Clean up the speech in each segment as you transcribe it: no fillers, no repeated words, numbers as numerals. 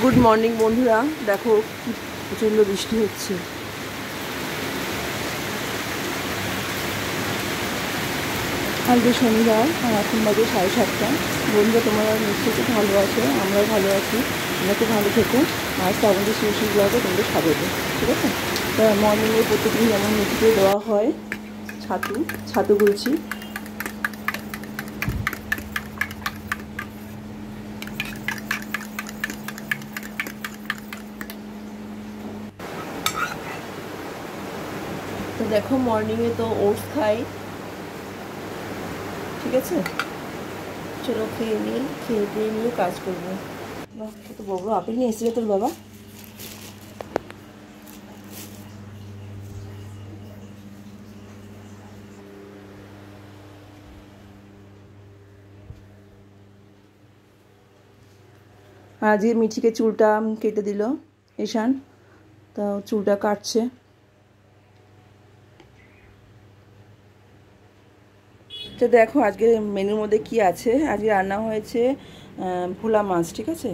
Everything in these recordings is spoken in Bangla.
গুড মর্নিং বন্ধুরা, দেখো কি প্রচণ্ড বৃষ্টি হচ্ছে। আজকে শনিবার আর এখন বাজে 7:30। বন্ধুরা, তোমরা নিশ্চয়ই ভালো আছো, আমরাও ভালো আছি। তোমরা খুব ভালো থেকো। আজ তো আমাদের শিশু ব্লগে তোমাদের স্বাগত। ঠিক আছে, তা মর্নিংয়ে প্রত্যেকদিন যেমন মেঝেতে দেওয়া হয় ছাতু গুলছি। তো দেখো মর্নিংয়ে তো ওটস খাই। ঠিক আছে, চলো খেয়ে দিয়ে নিয়ে কাজ করবো। তো বড় আপেল নিয়ে এসেছিল তোর বাবা। আজকে মিঠিকে চুলটা কেটে দিল ঈশান, তা চুলটা কাটছে। তো দেখো আজকে মেনুর মধ্যে কি আছে। আজকে রান্না হয়েছে ভোলা মাছ। ঠিক আছে,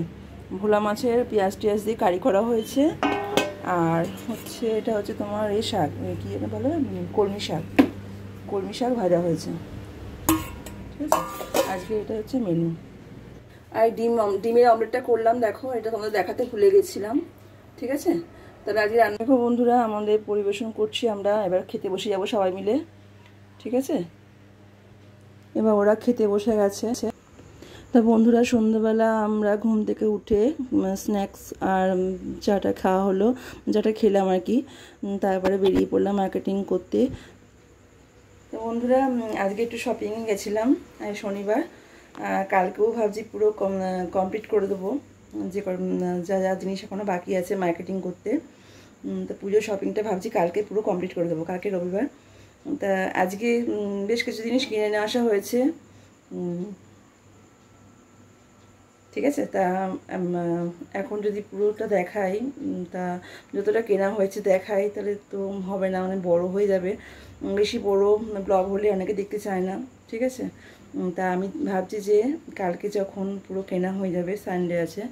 ভোলা মাছের পেঁয়াজ টিয়াজ দিয়ে কারি করা হয়েছে। আর হচ্ছে এটা হচ্ছে তোমার এই শাক, কী যেন বলে, কলমি শাক ভাজা হয়েছে। ঠিক আছে, আজকে এটা হচ্ছে মেনু। আর ডিমের অমলেটটা করলাম, দেখো এটা তোমাদের দেখাতে ভুলে গেছিলাম। ঠিক আছে, তাহলে আজকে রান্না। দেখো বন্ধুরা, আমাদের পরিবেশন করছি আমরা, এবার খেতে বসে যাবো সবাই মিলে। ঠিক আছে, এবার ওরা খেতে বসে গেছে। তা বন্ধুরা, সন্ধ্যাবেলা আমরা ঘুম থেকে উঠে স্ন্যাক্স আর চাটা খাওয়া হলো, চাটা খেলাম আর কি। তারপরে বেরিয়ে পড়লাম মার্কেটিং করতে। তো বন্ধুরা, আজকে একটু শপিংয়ে গেছিলাম, শনিবার। কালকেও ভাবছি পুরো কমপ্লিট করে দেবো, যে যা যা জিনিস এখনও বাকি আছে মার্কেটিং করতে। তো পুজোর শপিংটা ভাবছি কালকে পুরো কমপ্লিট করে দেবো, কালকে রবিবার। তা আজকে বেশ কিছু জিনিস কিনে নিয়ে আসা হয়েছে। ঠিক আছে, তা এখন যদি পুরোটা দেখাই, তা যতটা কেনা হয়েছে দেখাই তাহলে তো হবে না, মানে বড় হয়ে যাবে। বেশি বড় ব্লগ হলে অনেকে দেখতে চায় না। ঠিক আছে, তা আমি ভাবছি যে কালকে যখন পুরো কেনা হয়ে যাবে, সানডে আছে,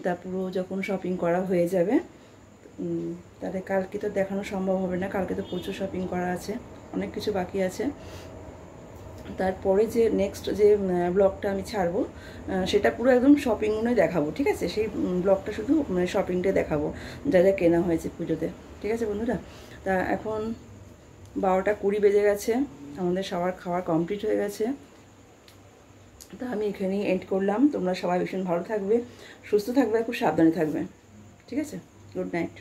তা পুরো যখন শপিং করা হয়ে যাবে, তাহলে কালকে তো দেখানো সম্ভব হবে না। কালকে তো প্রচুর শপিং করা আছে, অনেক কিছু বাকি আছে। তারপরে যে নেক্সট যে ব্লগটা আমি ছাড়বো, সেটা পুরো একদম শপিংগুলোই দেখাবো। ঠিক আছে, সেই ব্লগটা শুধু শপিংটাই দেখাবো, যা যা কেনা হয়েছে পুজোতে। ঠিক আছে বন্ধুরা, তা এখন 12:20 বেজে গেছে, আমাদের সবার খাওয়া কমপ্লিট হয়ে গেছে। তা আমি এখানেই এন্ড করলাম। তোমরা সবাই ভীষণ ভালো থাকবে, সুস্থ থাকবে, খুব সাবধানে থাকবে। ঠিক আছে, গুড নাইট।